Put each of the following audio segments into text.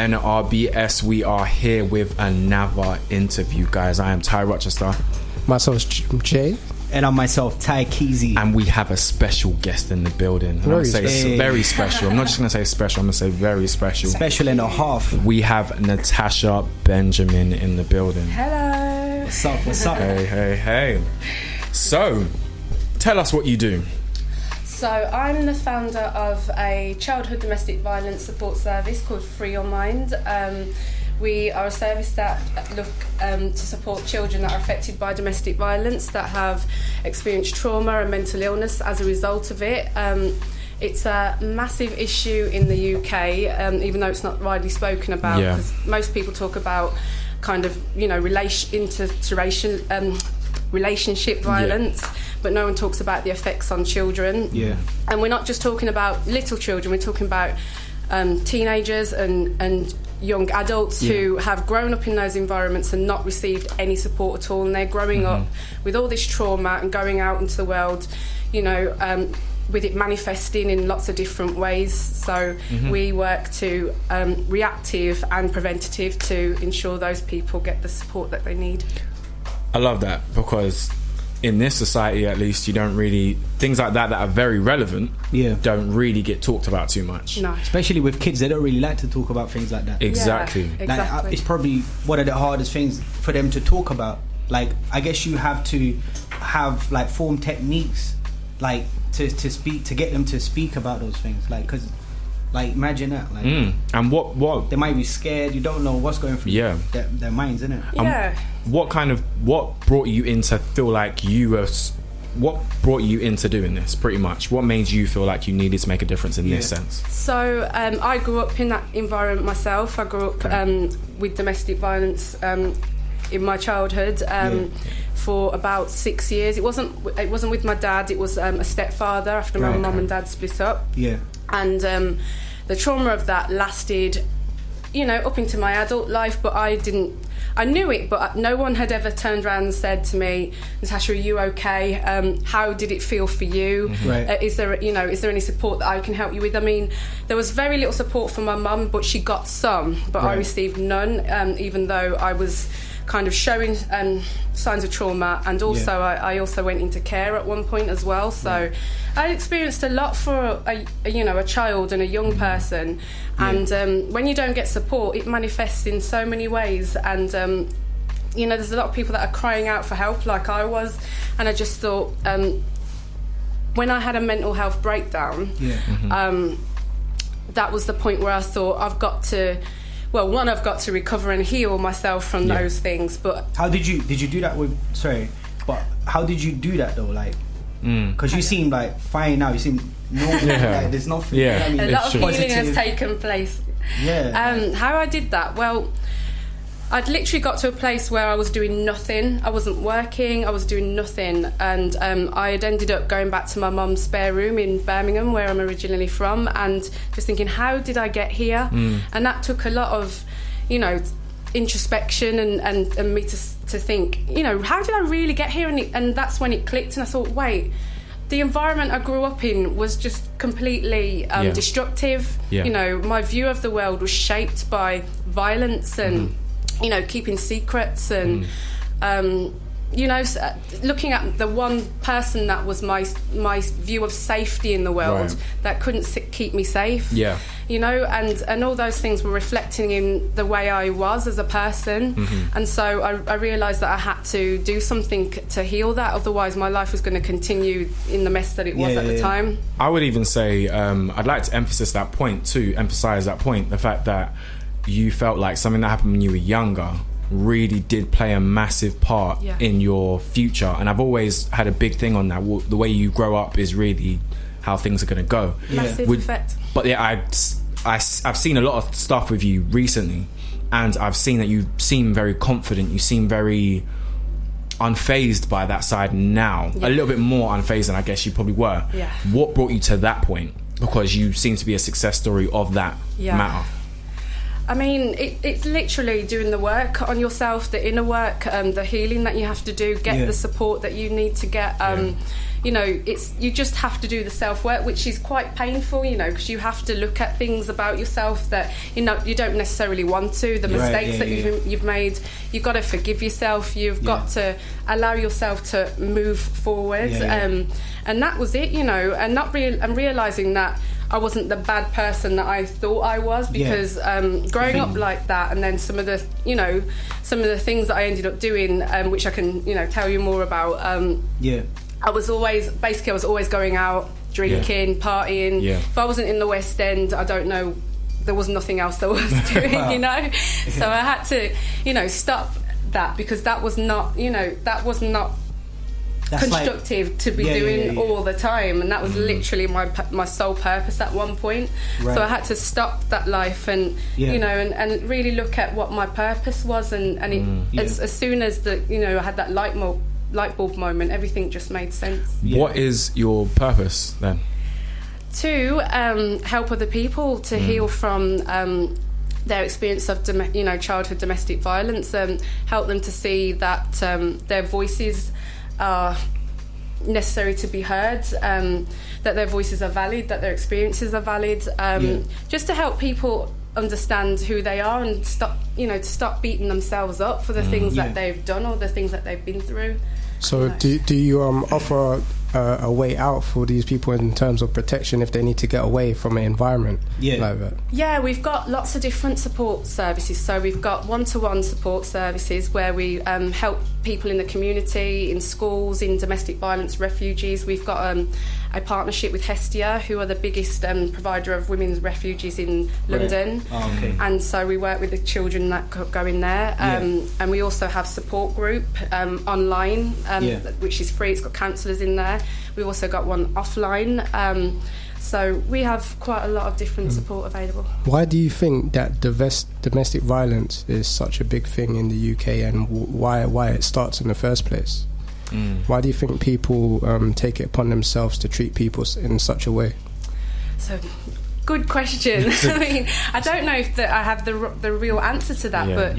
NRBS. We are here with another interview, guys. I am Ty Rochester. Myself is Jay. And I'm myself, Ty Keezy. And we have a special guest in the building. I'm going to say very special. I'm not just going to say special, I'm going to say very special. Special and a half. We have Natasha Benjamin in the building. Hello. What's up? What's up? Hey. So, tell us what you do. So I'm the founder of a childhood domestic violence support service called Free Your Mind. We are a service that look to support children that are affected by domestic violence, that have experienced trauma and mental illness as a result of it. It's a massive issue in the UK, even though it's not widely spoken about, because most people talk about kind of, relationship violence, but no one talks about the effects on children. And we're not just talking about little children, we're talking about teenagers and young adults who have grown up in those environments and not received any support at all, and they're growing up with all this trauma and going out into the world, with it manifesting in lots of different ways. So we work to reactive and preventative to ensure those people get the support that they need. I love that, because in this society, at least, you don't really, things like that are very relevant, don't really get talked about too much. No. Especially with kids, they don't really like to talk about things like that. Exactly. Yeah, exactly. Like, it's probably one of the hardest things for them to talk about. Like, I guess you have to have, like, form techniques, like, to speak, to get them to speak about those things. Like, because, like, imagine that. Like, and what they might be scared. You don't know what's going through their minds, innit? Yeah. What brought you into feel like what brought you into doing this, pretty much? What made you feel like you needed to make a difference in this sense? So I grew up in that environment myself. I grew up with domestic violence in my childhood for about 6 years. It wasn't with my dad. It was a stepfather after my mum and dad split up. And the trauma of that lasted, up into my adult life, but I knew it, but no one had ever turned around and said to me, Natasha, are you okay? How did it feel for you? Is there any support that I can help you with? I mean, there was very little support from my mum, but she got some, but I received none, even though I was kind of showing signs of trauma, and also I also went into care at one point as well. So I experienced a lot for a child and a young person, and when you don't get support, it manifests in so many ways. And there's a lot of people that are crying out for help, like I was, and I just thought, when I had a mental health breakdown, that was the point where I thought I've got to recover and heal myself from those things. But how did you do that with? Sorry, but how did you do that though? Like, because you seem like fine now. You seem normal. Like, there's nothing. A lot of healing has taken place. How I did that? Well, I'd literally got to a place where I was doing nothing. I wasn't working. I was doing nothing, and I had ended up going back to my mum's spare room in Birmingham, where I'm originally from, and just thinking, how did I get here? And that took a lot of, introspection and me to think, how did I really get here? And that's when it clicked, and I thought, wait, the environment I grew up in was just completely destructive. My view of the world was shaped by violence and keeping secrets and, looking at the one person that was my view of safety in the world that couldn't keep me safe. And all those things were reflecting in the way I was as a person. And so I realised that I had to do something to heal that, otherwise my life was going to continue in the mess that it was at the time. I would even say, I'd like to emphasise that point, the fact that you felt like something that happened when you were younger really did play a massive part in your future. And I've always had a big thing on that. The way you grow up is really how things are going to go. Massive effect. But I've seen a lot of stuff with you recently, and I've seen that you seem very confident. You seem very unfazed by that side now. A little bit more unfazed than I guess you probably were. What brought you to that point? Because you seem to be a success story of that matter. I mean, it's literally doing the work on yourself, the inner work, the healing that you have to do, get the support that you need to get. You know, you just have to do the self-work, which is quite painful, you know, because you have to look at things about yourself that, you know, you don't necessarily want to, the mistakes that you've made. You've got to forgive yourself. You've got to allow yourself to move forward. And that was it, you know, and realising that I wasn't the bad person that I thought I was, because growing up like that, and then some of the things that I ended up doing, which I can, you know, tell you more about. I was always going out, drinking, partying. If I wasn't in the West End, I don't know, there was nothing else that I was doing, you know. So I had to, you know, stop that, because that was not, you know, that's constructive to be doing all the time, and that was literally my sole purpose at one point. So I had to stop that life and you know, and really look at what my purpose was, and as soon as I had that light bulb moment, everything just made sense. What is your purpose then? To help other people to heal from their experience of childhood domestic violence, help them to see that their voices are necessary to be heard, that their voices are valid, that their experiences are valid, just to help people understand who they are and to stop beating themselves up for the things that they've done or the things that they've been through. So do you offer a way out for these people in terms of protection if they need to get away from an environment like that? Yeah, we've got lots of different support services. So we've got one-to-one support services where we help people in the community, in schools, in domestic violence refugees. We've got a partnership with Hestia, who are the biggest provider of women's refugees in London. And so we work with the children that go in there. And we also have support group online, which is free. It's got counsellors in there. We've also got one offline. So we have quite a lot of different support available. Why do you think that domestic violence is such a big thing in the UK, and why it starts in the first place? Why do you think people take it upon themselves to treat people in such a way? So, good question. I mean, I don't know if I have the real answer to that, but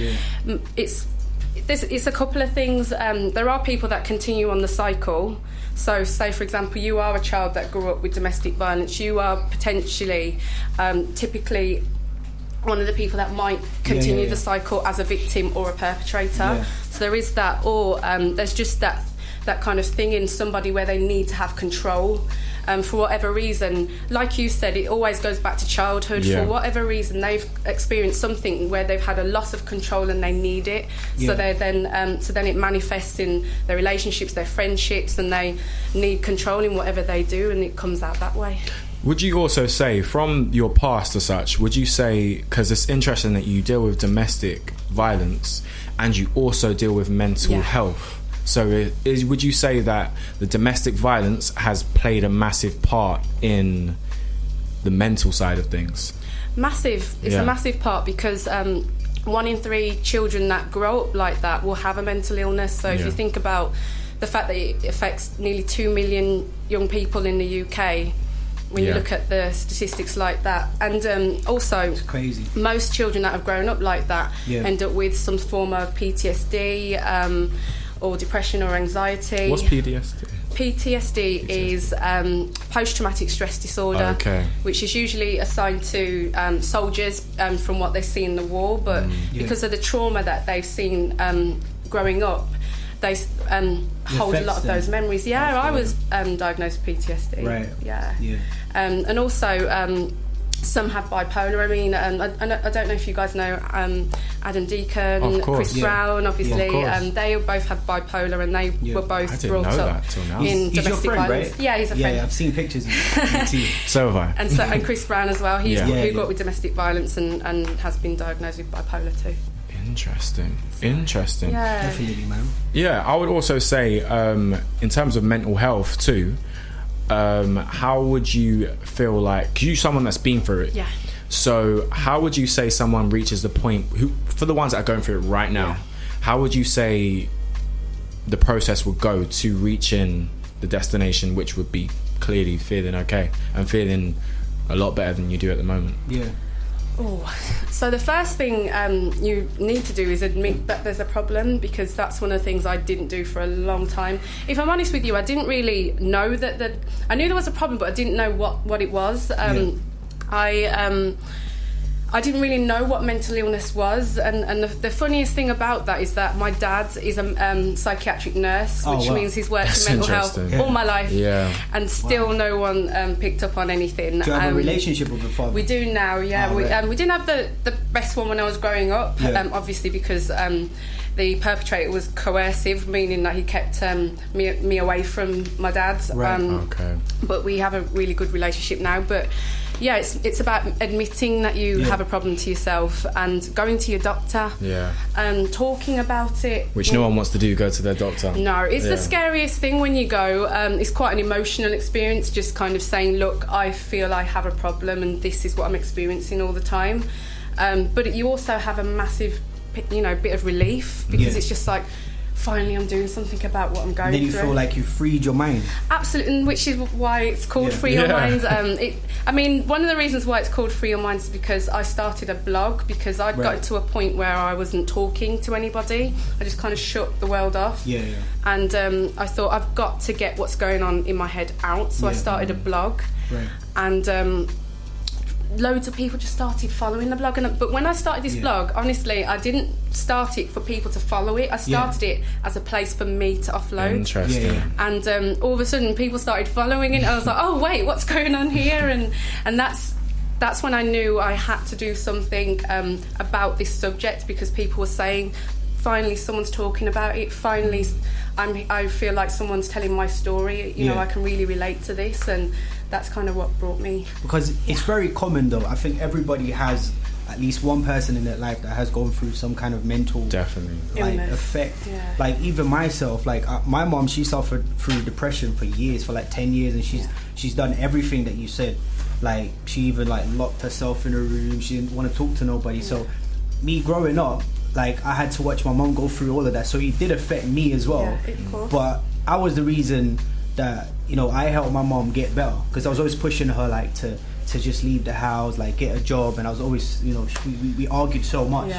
it's a couple of things. There are people that continue on the cycle. So, say, for example, you are a child that grew up with domestic violence. You are potentially, typically, one of the people that might continue the cycle as a victim or a perpetrator. So there is that, or there's just that kind of thing in somebody where they need to have control. For whatever reason, like you said, it always goes back to childhood. For whatever reason, they've experienced something where they've had a loss of control and they need it. So they then it manifests in their relationships, their friendships, and they need control in whatever they do, and it comes out that way. Would you also say, from your past as such, would you say, because it's interesting that you deal with domestic violence and you also deal with mental health, so would you say that the domestic violence has played a massive part in the mental side of things? Massive. It's a massive part, because 1 in 3 children that grow up like that will have a mental illness. So if you think about the fact that it affects nearly 2 million young people in the UK, when you look at the statistics like that. And also, it's crazy. Most children that have grown up like that end up with some form of PTSD, or depression or anxiety. What's PTSD? PTSD is post-traumatic stress disorder, which is usually assigned to soldiers from what they see in the war, but because of the trauma that they've seen growing up, they hold a lot of those memories. I was diagnosed with PTSD. And also some have bipolar. I mean, I don't know if you guys know Adam Deacon, Chris Brown, obviously. They both have bipolar, and they were both brought up in domestic violence. Right? Yeah, he's a friend. Yeah, I've seen pictures. So have I. And Chris Brown as well. He's who got with domestic violence and has been diagnosed with bipolar too. Interesting. Yeah. Definitely, man. Yeah, I would also say, in terms of mental health too, how would you feel like, 'cause you're someone that's been through it, so how would you say someone reaches the point, for the ones that are going through it right now, how would you say the process would go to reaching the destination, which would be clearly feeling okay and feeling a lot better than you do at the moment? So the first thing you need to do is admit that there's a problem, because that's one of the things I didn't do for a long time. If I'm honest with you, I didn't really know that I knew there was a problem, but I didn't know what it was. I didn't really know what mental illness was, and the funniest thing about that is that my dad is a psychiatric nurse, which means he's worked in mental health all my life, and still no one picked up on anything. Do you have a relationship with your father? We do now, yeah. We didn't have the best one when I was growing up, obviously because the perpetrator was coercive, meaning that he kept me away from my dad. But we have a really good relationship now. But yeah, it's about admitting that you have a problem to yourself and going to your doctor, talking about it. Which no one wants to do, go to their doctor. No, it's the scariest thing when you go. It's quite an emotional experience, just kind of saying, look, I feel I have a problem and this is what I'm experiencing all the time. But you also have a massive, bit of relief, because it's just like, finally I'm doing something about what I'm going through. Then you feel like you freed your mind. Absolutely, which is why it's called Free Your Mind. One of the reasons why it's called Free Your Mind is because I started a blog, because I'd got to a point where I wasn't talking to anybody. I just kind of shut the world off. And I thought, I've got to get what's going on in my head out. So I started a blog. And loads of people just started following the blog, but when I started this blog, honestly, I didn't start it for people to follow it. I started it as a place for me to offload. Interesting. And all of a sudden people started following it, and I was like, oh wait, what's going on here? And that's when I knew I had to do something about this subject, because people were saying, finally someone's talking about it, finally I feel like someone's telling my story, I can really relate to this, and that's kind of what brought me. Because it's very common though. I think everybody has at least one person in their life that has gone through some kind of mental effect. Like even myself, like my mom, she suffered through depression for years, for like 10 years, and she's done everything that you said. Like she even like locked herself in a room, she didn't want to talk to nobody. So me growing up, like I had to watch my mom go through all of that, so it did affect me as well. But I was the reason that I helped my mom get better, because I was always pushing her like to just leave the house, like get a job, and I was always we argued so much.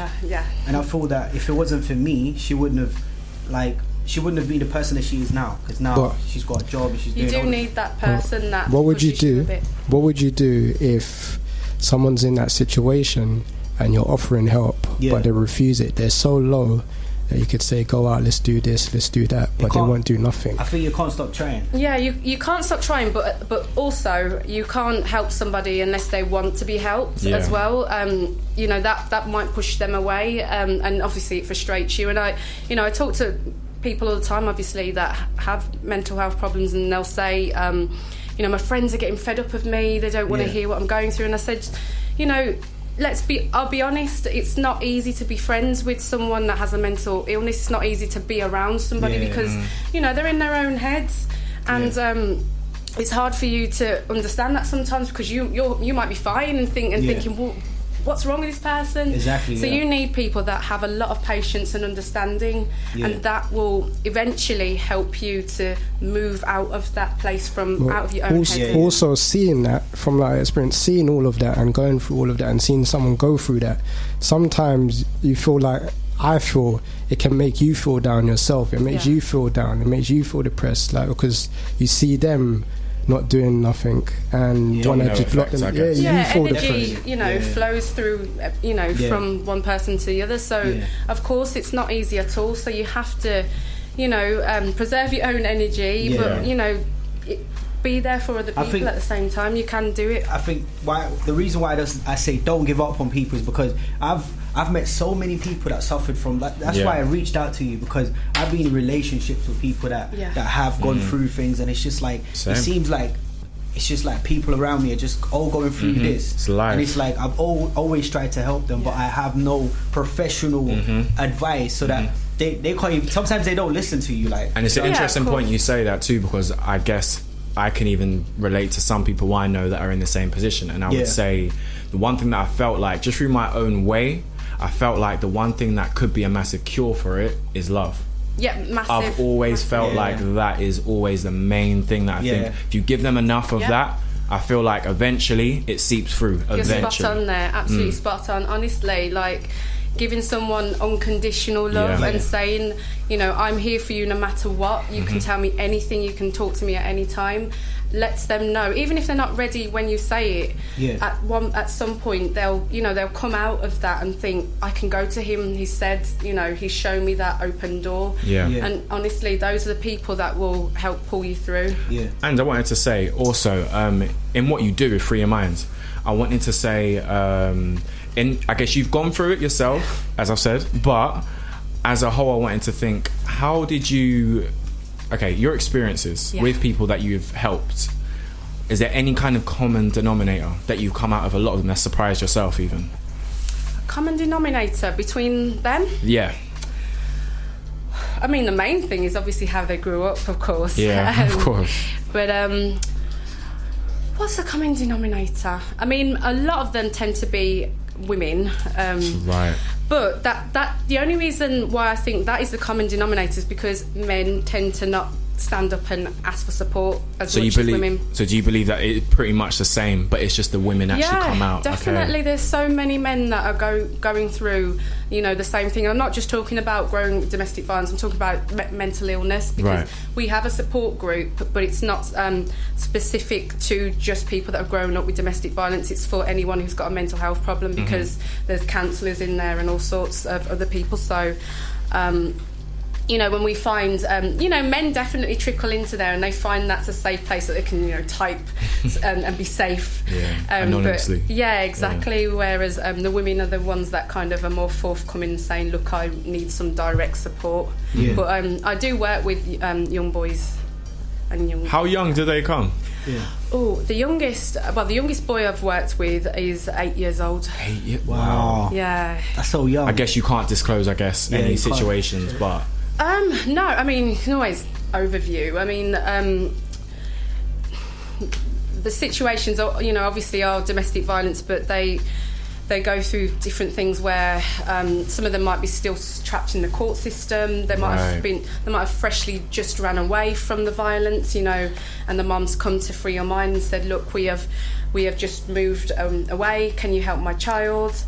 And I feel that if it wasn't for me, she wouldn't have been the person that she is now, because now she's got a job and she's doing you do need that person that what would you do if someone's in that situation and you're offering help, but they refuse it? They're so low that you could say, go out, let's do this, let's do that, but they won't do nothing. I think you can't stop trying. Yeah, you can't stop trying, but also you can't help somebody unless they want to be helped as well. That might push them away, and obviously it frustrates you. And I talk to people all the time, obviously, that have mental health problems, and they'll say, my friends are getting fed up of me, they don't want to hear what I'm going through. And I said, I'll be honest, it's not easy to be friends with someone that has a mental illness. It's not easy to be around somebody because, they're in their own heads, and it's hard for you to understand that sometimes, because you might be fine and thinking, well, what's wrong with this person? Exactly. So you need people that have a lot of patience and understanding, and that will eventually help you to move out of that place out of your own head. Also, seeing that from like experience, seeing all of that and going through all of that and seeing someone go through that, sometimes you feel like, I feel it can make you feel down yourself. It makes you feel down. It makes you feel depressed, like, because you see them not doing nothing and want to just block them. You feel energy, flows through, from one person to the other. So of course it's not easy at all. So you have to, preserve your own energy, but be there for other people at the same time. You can do it. I think the reason why I say don't give up on people is because I've met so many people that suffered from that. That's why I reached out to you, because I've been in relationships with people that have gone through things, and it's just like it seems like it's just like people around me are just all going through this. It's life. And it's like I've always tried to help them, but I have no professional advice, so that they can't even, sometimes they don't listen to you. Like, and it's an interesting point you say that too, because I guess I can even relate to some people I know that are in the same position, and I would say the one thing that I felt like, just through my own way, I felt like the one thing that could be a massive cure for it is love. Yeah, massive. I've always felt like that is always the main thing that I think if you give them enough of that, I feel like eventually it seeps through. You're spot on there, absolutely spot on. Honestly, like giving someone unconditional love and saying, you know, I'm here for you no matter what. You can tell me anything, you can talk to me at any time. Lets them know, even if they're not ready when you say it, at some point they'll come out of that and think, I can go to him, he said, you know, he's shown me that open door. And honestly, those are the people that will help pull you through. And I wanted to say also, in what you do with Free Your Mind, I wanted to say, I guess you've gone through it yourself, as I've said, but as a whole I wanted to think, how did you, your experiences with people that you've helped, is there any kind of common denominator that you've come out of a lot of them that surprised yourself even? Common denominator between them? Yeah. I mean, the main thing is obviously how they grew up, of course. Yeah, of course. But what's the common denominator? I mean, a lot of them tend to be women. Right. But that the only reason why I think that is the common denominator is because men tend to not stand up and ask for support as much as women. So do you believe that it's pretty much the same, but it's just the women actually come out? Definitely. Okay. There's so many men that are going through, you know, the same thing. And I'm not just talking about growing with domestic violence, I'm talking about mental illness, because we have a support group, but it's not specific to just people that have grown up with domestic violence. It's for anyone who's got a mental health problem, because there's counsellors in there and all sorts of other people. So you know, when we find, you know, men definitely trickle into there and they find that's a safe place that they can, you know, type and be safe. Anonymously. But, exactly. Yeah. Whereas the women are the ones that kind of are more forthcoming, saying, look, I need some direct support. But I do work with young boys and young. How young do they come? Oh, the youngest boy I've worked with is 8 years old. 8 years? Wow. Yeah. That's so young. I guess you can't disclose, any situations, but... No, I mean, you can always overview. I mean, the situations, are, you know, obviously are domestic violence, but they go through different things where some of them might be still trapped in the court system. They might have freshly just ran away from the violence, you know, and the mum's come to Free Your Mind and said, look, we have just moved away. Can you help my child?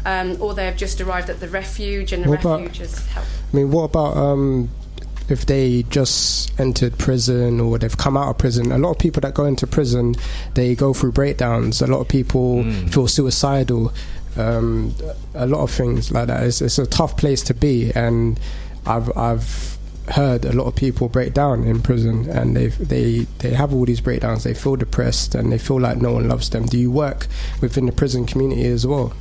Or they have just arrived at the refuge and the refuge has helped. I mean, what about if they just entered prison or they've come out of prison? A lot of people that go into prison, they go through breakdowns. A lot of people feel suicidal. A lot of things like that. It's a tough place to be, and I've heard a lot of people break down in prison, and they have all these breakdowns. They feel depressed and they feel like no one loves them. Do you work within the prison community as well?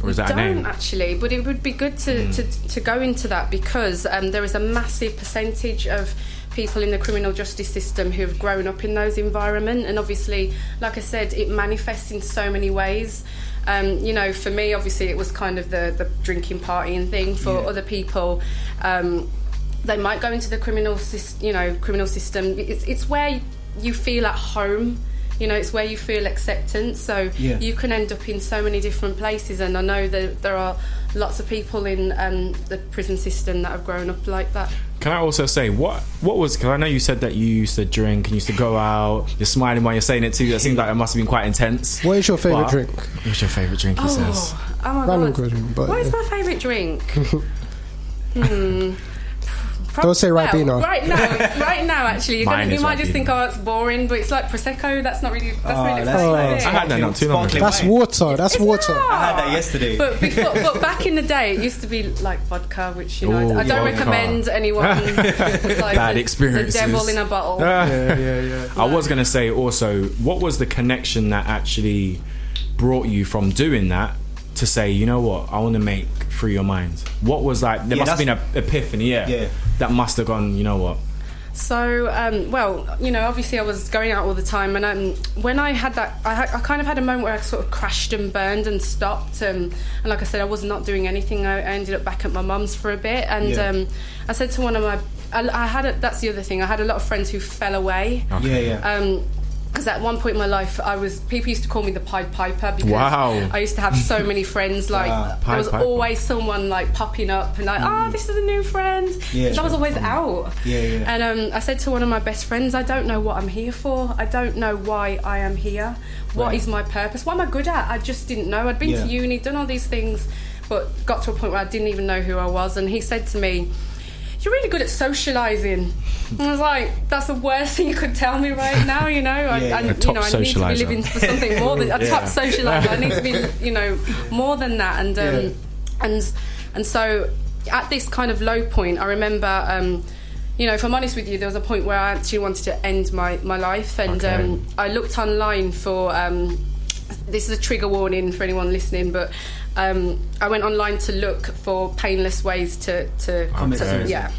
Or is that a name? Don't actually, but it would be good to go into that, because there is a massive percentage of people in the criminal justice system who have grown up in those environments, and obviously, like I said, it manifests in so many ways. You know, for me, obviously, it was kind of the drinking party and thing. For other people, they might go into the criminal system. It's where you feel at home. You know, it's where you feel acceptance. So you can end up in so many different places, and I know that there are lots of people in the prison system that have grown up like that. Can I also say, what was, because I know you said that you used to drink and used to go out, you're smiling while you're saying it too, that seems like it must have been quite intense. What is your favourite drink? What's your favourite drink, he says? Oh my God. What is my favourite drink? Don't say Ribena. Right now, actually, you might just think, oh, it's boring, but it's like Prosecco. That's not really. That's I had that not too long ago. That's water. That's water. I had that yesterday. But back in the day, it used to be like vodka, which I don't recommend anyone. It's like bad experiences. The devil in a bottle. I was going to say also, what was the connection that actually brought you from doing that to say, you know what, I want to make Free Your Mind? What was like? There must have been an epiphany, that must have gone, you know what? So, well, you know, obviously I was going out all the time, and when I had that, I kind of had a moment where I sort of crashed and burned and stopped, and like I said, I was not doing anything. I ended up back at my mum's for a bit, and I said to one of my, that's the other thing, I had a lot of friends who fell away. because at one point in my life, people used to call me the Pied Piper because I used to have so many friends. Like there was always someone like popping up and like, this is a new friend. Because I was always out. And I said to one of my best friends, I don't know what I'm here for. I don't know why I am here. What is my purpose? What am I good at? I just didn't know. I'd been to uni, done all these things, but got to a point where I didn't even know who I was. And he said to me, "You're really good at socialising." And I was like, that's the worst thing you could tell me right now, you know. I need to be living for something more than a top socialiser. I need to be, you know, more than that. And so at this kind of low point, I remember, you know, if I'm honest with you, there was a point where I actually wanted to end my life, and I looked online for. This is a trigger warning for anyone listening, but I went online to look for painless ways to commit suicide.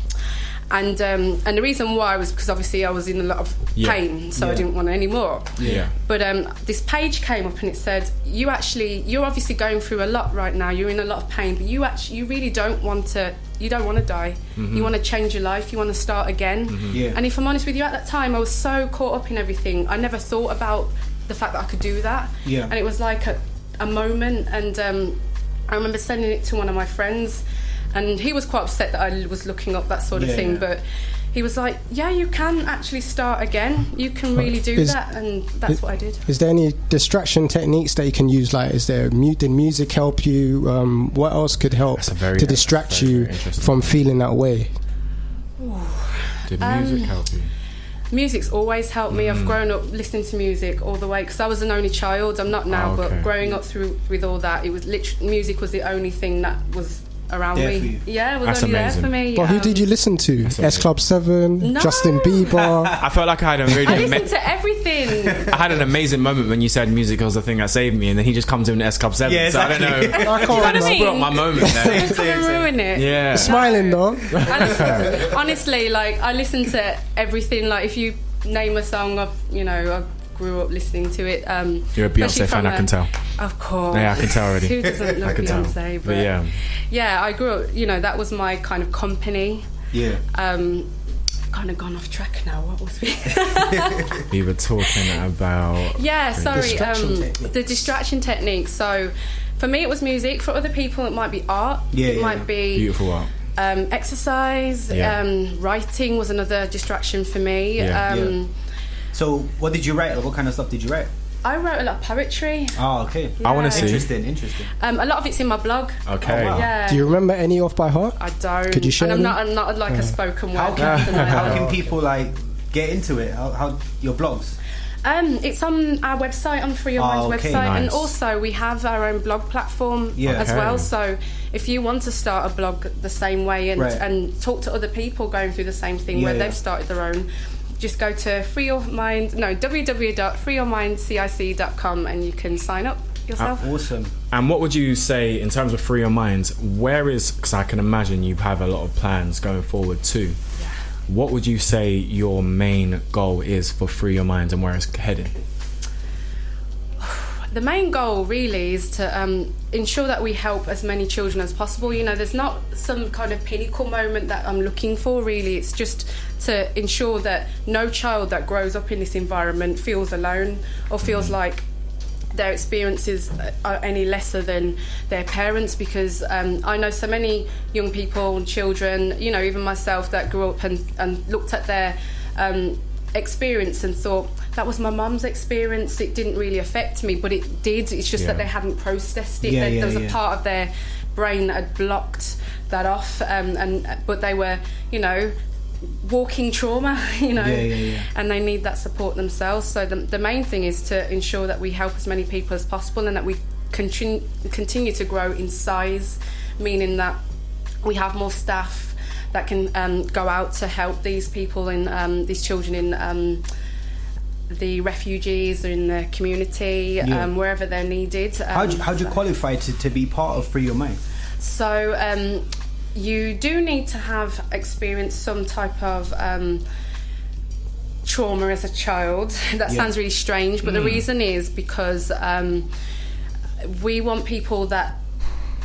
And the reason why was because obviously I was in a lot of pain, so I didn't want any more. But this page came up and it said, you're obviously going through a lot right now. You're in a lot of pain, but you really don't want to. You don't want to die. You want to change your life. You want to start again. And if I'm honest with you, at that time I was so caught up in everything. I never thought about the fact that I could do that. And it was like a moment. And I remember sending it to one of my friends. And he was quite upset that I was looking up that sort of thing, but he was like, yeah, you can actually start again. You can really do that, and that's what I did. Is there any distraction techniques that you can use? Like, did music help you? What else could help to distract you from feeling that way? Did music help you? Music's always helped me. I've grown up listening to music all the way, because I was an only child. I'm not now, but growing up with all that, it was literally, music was the only thing that was around me. Yeah, it was only there for me. But who did you listen to? S Club 7, Justin Bieber. I felt like I had a really I listened to everything. I had an amazing moment when you said music was the thing that saved me, and then he just comes in S Club 7. Yeah, exactly. So I don't know. I can't put up my moment there. Come and ruin it. Yeah. You're smiling though. Honestly, like, I listen to everything. Like, if you name a song, I grew up listening to it. You're a Beyonce fan, I can tell. Of course. Yeah, I can tell already. Who doesn't love Beyonce? But yeah, I grew up, that was my kind of company. Yeah. Kind of gone off track now. What was we? We were talking about... Yeah, sorry. The distraction technique. So for me, it was music. For other people, it might be art. It might be... Beautiful art. Exercise. Writing was another distraction for me. So, what did you write? What kind of stuff did you write? I wrote a lot of poetry. Oh, okay. Yeah. I want to see. Interesting. A lot of it's in my blog. Okay. Oh, wow. Yeah. Do you remember any off by heart? I don't. Could you share? And I'm not like a spoken word. How can people get into it? How your blogs? It's on our website, on Free Your Mind's website, nice. and also we have our own blog platform as well. So if you want to start a blog the same way and talk to other people going through the same thing where they've started their own, just go to www.freeyourmindcic.com and you can sign up yourself. Awesome. And what would you say in terms of Free Your Mind? Because I can imagine you have a lot of plans going forward too. Yeah. What would you say your main goal is for Free Your Mind and where it's heading? The main goal really is to ensure that we help as many children as possible. There's not some kind of pinnacle moment that I'm looking for, really. It's just to ensure that no child that grows up in this environment feels alone or feels like their experiences are any lesser than their parents, because I know so many young people and children, even myself, that grew up and looked at their experience and thought, that was my mum's experience, it didn't really affect me, but it did. It's just that they hadn't processed it. There was a part of their brain that had blocked that off, but they were, walking trauma, and they need that support themselves. So the main thing is to ensure that we help as many people as possible and that we continue to grow in size, meaning that we have more staff that can go out to help these people in these children in the refugees or in the community, wherever they're needed. How do you qualify to be part of Free Your Mind? So you do need to have experienced some type of trauma as a child. That sounds really strange, but the reason is because we want people that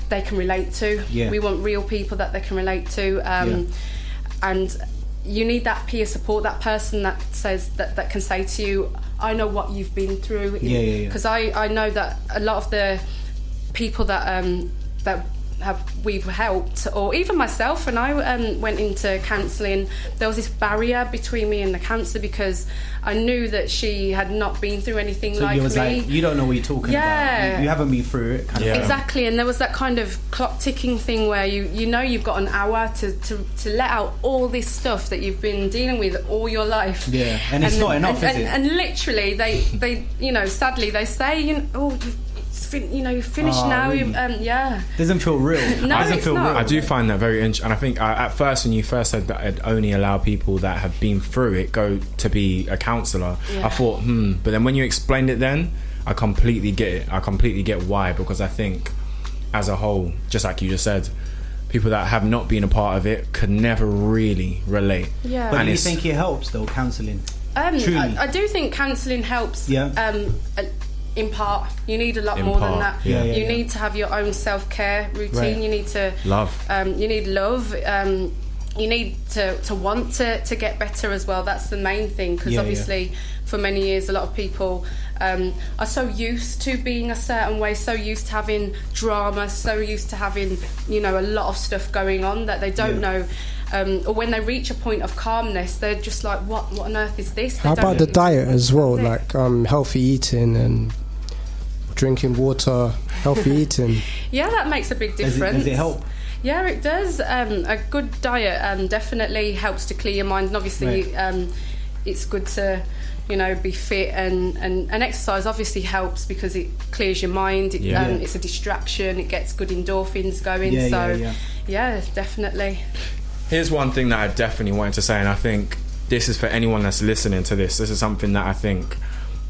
they can relate to. We want real people that they can relate to. And you need that peer support, that person that says that can say to you, I know what you've been through. Because I know that a lot of the people that we've helped, or even myself, when I went into counselling, there was this barrier between me and the counsellor because I knew that she had not been through anything so like you was me. Like, you don't know what you're talking about. You haven't been through it. Kind of Exactly, and there was that kind of clock ticking thing where you know you've got an hour to let out all this stuff that you've been dealing with all your life. Yeah, and it's not enough, is it? And literally, they sadly they say, you've finished now. Really? Doesn't feel real. No, doesn't feel not. real. I do find that very interesting, and I think at first when you first said that I'd only allow people that have been through it go to be a counsellor, I thought, but then when you explained it then, I completely get it. I completely get why, because I think as a whole, just like you just said, people that have not been a part of it could never really relate. Yeah. But do you think it helps though, counselling? Truly? I do think counselling helps. Yeah. In part, you need a lot more than that. You need to have your own self-care routine. Right. You need to love. You need love. You need to want to get better as well. That's the main thing, because obviously for many years a lot of people are so used to being a certain way, so used to having drama, so used to having a lot of stuff going on that they don't know. Or when they reach a point of calmness, they're just like, what on earth is this? How about the diet as well, like healthy eating and drinking water, healthy eating? Yeah, that makes a big difference. Does it help? Yeah, it does. A good diet definitely helps to clear your mind, and obviously it's good to be fit, and exercise obviously helps because it clears your mind. It's a distraction. It gets good endorphins going. Yeah, definitely. Here's one thing that I definitely wanted to say, and I think this is for anyone that's listening to this. This is something that I think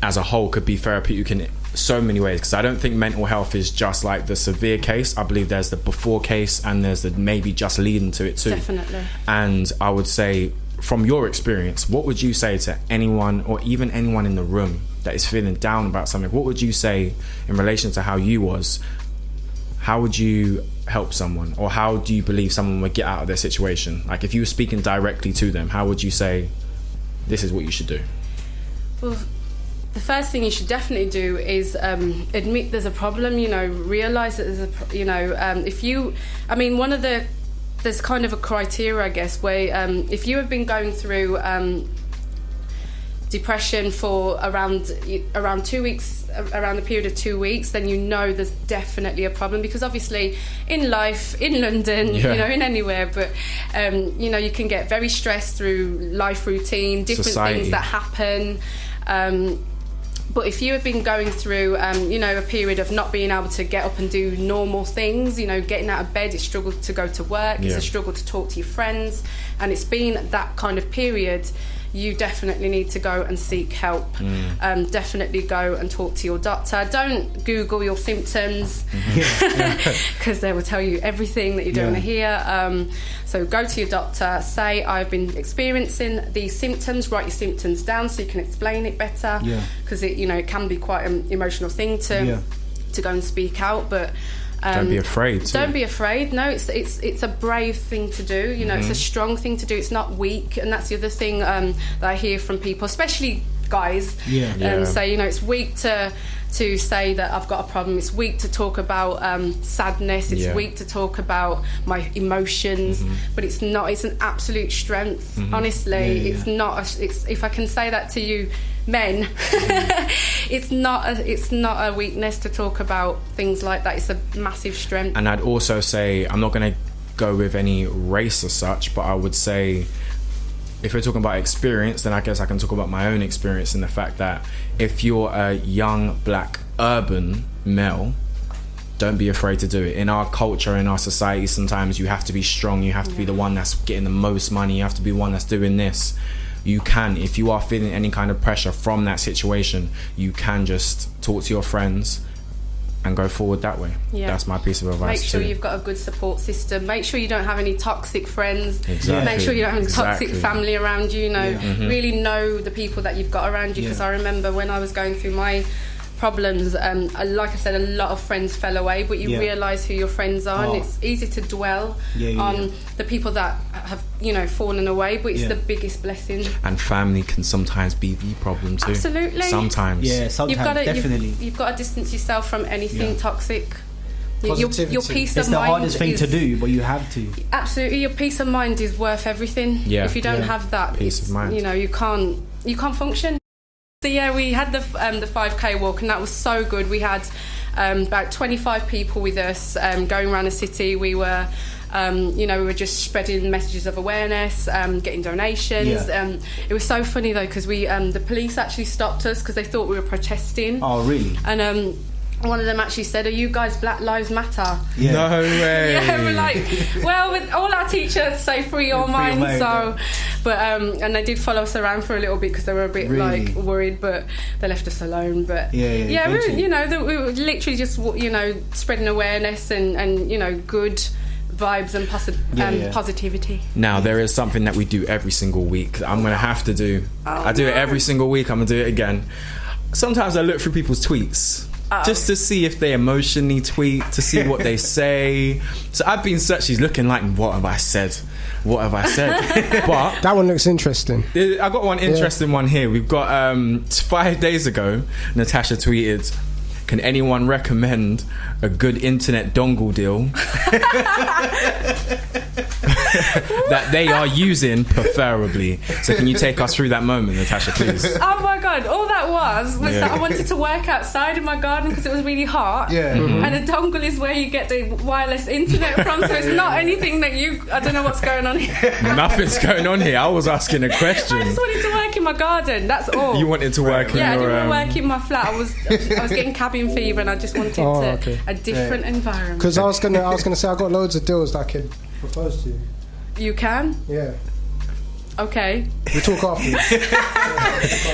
as a whole could be therapeutic in so many ways, because I don't think mental health is just like the severe case. I believe there's the before case and there's the maybe just leading to it too. Definitely. And I would say, from your experience, what would you say to anyone, or even anyone in the room that is feeling down about something? What would you say in relation to how you was? How would you help someone, or how do you believe someone would get out of their situation? Like, if you were speaking directly to them, how would you say this is what you should do? Well, the first thing you should definitely do is admit there's a problem. Realise that there's there's kind of a criteria, I guess, where if you have been going through depression for around 2 weeks, around the period of 2 weeks, then there's definitely a problem, because obviously in life, in London, in anywhere, but you can get very stressed through life routine, different society, things that happen. But if you have been going through, a period of not being able to get up and do normal things, getting out of bed, it's a struggle to go to work, it's a struggle to talk to your friends, and it's been that kind of period, you definitely need to go and seek help. Definitely go and talk to your doctor. Don't Google your symptoms, because they will tell you everything that you don't want to hear. So go to your doctor, say, I've been experiencing these symptoms, write your symptoms down so you can explain it better, because it can be quite an emotional thing to go and speak out, but don't be afraid too. Don't be afraid. No, it's a brave thing to do. It's a strong thing to do. It's not weak, and that's the other thing that I hear from people, especially guys. Say it's weak to say that I've got a problem. It's weak to talk about sadness. It's weak to talk about my emotions. But it's not. It's an absolute strength. Honestly, it's not. If I can say that to you, men, it's not a weakness to talk about things like that. It's a massive strength. And I'd also say, I'm not going to go with any race or such, but I would say, if we're talking about experience, then I guess I can talk about my own experience, in the fact that if you're a young black urban male, don't be afraid to do it. In our culture, in our society, sometimes you have to be strong, you have to be the one that's getting the most money, you have to be one that's doing this. You can, if you are feeling any kind of pressure from that situation, you can just talk to your friends and go forward that way. That's my piece of advice. Make sure you've got a good support system. Make sure you don't have any toxic friends. Exactly. Make sure you don't have any toxic family around you. Really know the people that you've got around you, because I remember when I was going through my problems, like I said, a lot of friends fell away, but you realise who your friends are, and it's easy to dwell on the people that have, you know, fallen away, but it's the biggest blessing. And family can sometimes be the problem too. Absolutely. Sometimes. Yeah, sometimes, definitely. You've got to distance yourself from anything toxic. Your peace of mind. It's the hardest thing to do, but you have to. Absolutely, your peace of mind is worth everything. Yeah. If you don't have that, peace of mind, you know, you can't function. So yeah, we had the 5K walk, and that was so good. We had about 25 people with us going around the city. We were, you know, we were just spreading messages of awareness, getting donations. It was so funny though, because we the police actually stopped us because they thought we were protesting. Oh, really? And one of them actually said, "Are you guys Black Lives Matter?" Yeah. No way. Yeah, we're like, well, with all our teachers say free your mind, so. But and they did follow us around for a little bit because they were a bit like worried, but they left us alone. But we were, you know, we were literally just, you know, spreading awareness and you know, good vibes and positivity. Now there is something that we do every single week. I'm gonna have to do. I do it every single week. I'm gonna do it again. Sometimes I look through people's tweets. Just to see if they emotionally tweet, to see what they say. So I've been she's looking like, what have I said? What have I said? But that one looks interesting. I got one interesting one here. We've got 5 days ago, Natasha tweeted, "Can anyone recommend a good internet dongle deal that they are using preferably?" So can you take us through that moment, Natasha, please? Oh my god, all that was that I wanted to work outside in my garden because it was really hot. And a dongle is where you get the wireless internet from, so it's not anything that I don't know what's going on here. Nothing's going on here. I was asking a question. I just wanted to work in my garden, that's all. You wanted to work in your... Yeah, I didn't want to work in my flat. I was getting cabin fever and I just wanted a different environment. Because I was gonna say, I got loads of deals that I could propose to you. You can? Yeah. Okay. We talk after.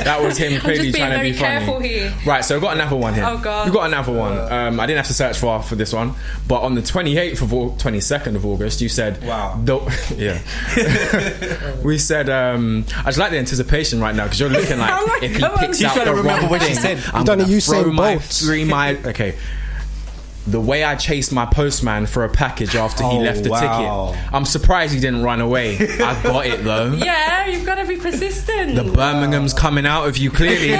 That was him clearly trying to be funny. Careful here. Right, so we've got another one here. Oh god. We've got another one. I didn't have to search for this one, but on the 22nd of August, you said, "Wow." We said, I just like the anticipation right now because you're looking like if he picks out the wrong thing, I'm gonna throw my okay. The way I chased my postman for a package after he left the ticket. I'm surprised he didn't run away. I got it though. Yeah, you've got to be persistent. The Birmingham's coming out of you clearly.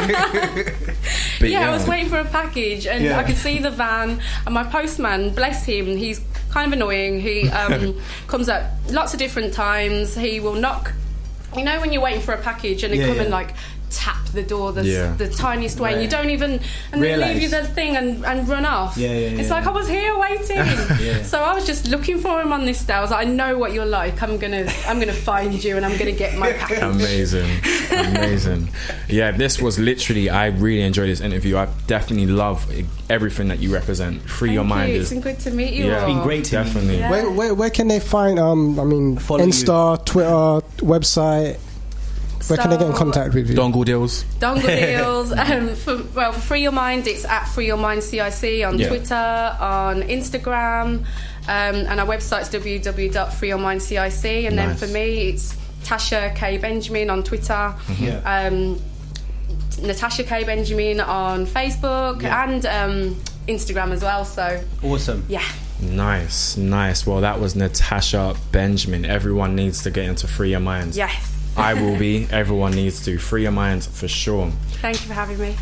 But I was waiting for a package and I could see the van, and my postman, bless him, he's kind of annoying. He comes at lots of different times. He will knock, you know, when you're waiting for a package and they come and like tap the door the tiniest way and you don't even, and they leave you the thing and run off. It's like, I was here waiting. So I was just looking for him on this day. I was like, I know what you're like. I'm gonna find you and I'm gonna get my package. Amazing. Yeah, this was literally, I really enjoyed this interview. I definitely love everything that you represent. Free your mind. It's been good to meet you all. It's been great to meet you. Where can they find follow Insta, Twitter, website? Where can they get in contact with you? Dongle deals. For Free Your Mind, it's at Free Your Mind CIC on Twitter, on Instagram, and our website's www.freeyourmindcic. And then for me, it's Tasha K Benjamin on Twitter, Natasha K Benjamin on Facebook, and Instagram as well. So awesome. Yeah. Nice. Well, that was Natasha Benjamin. Everyone needs to get into Free Your Mind. Yes. I will be. Everyone needs to. Free your mind for sure. Thank you for having me.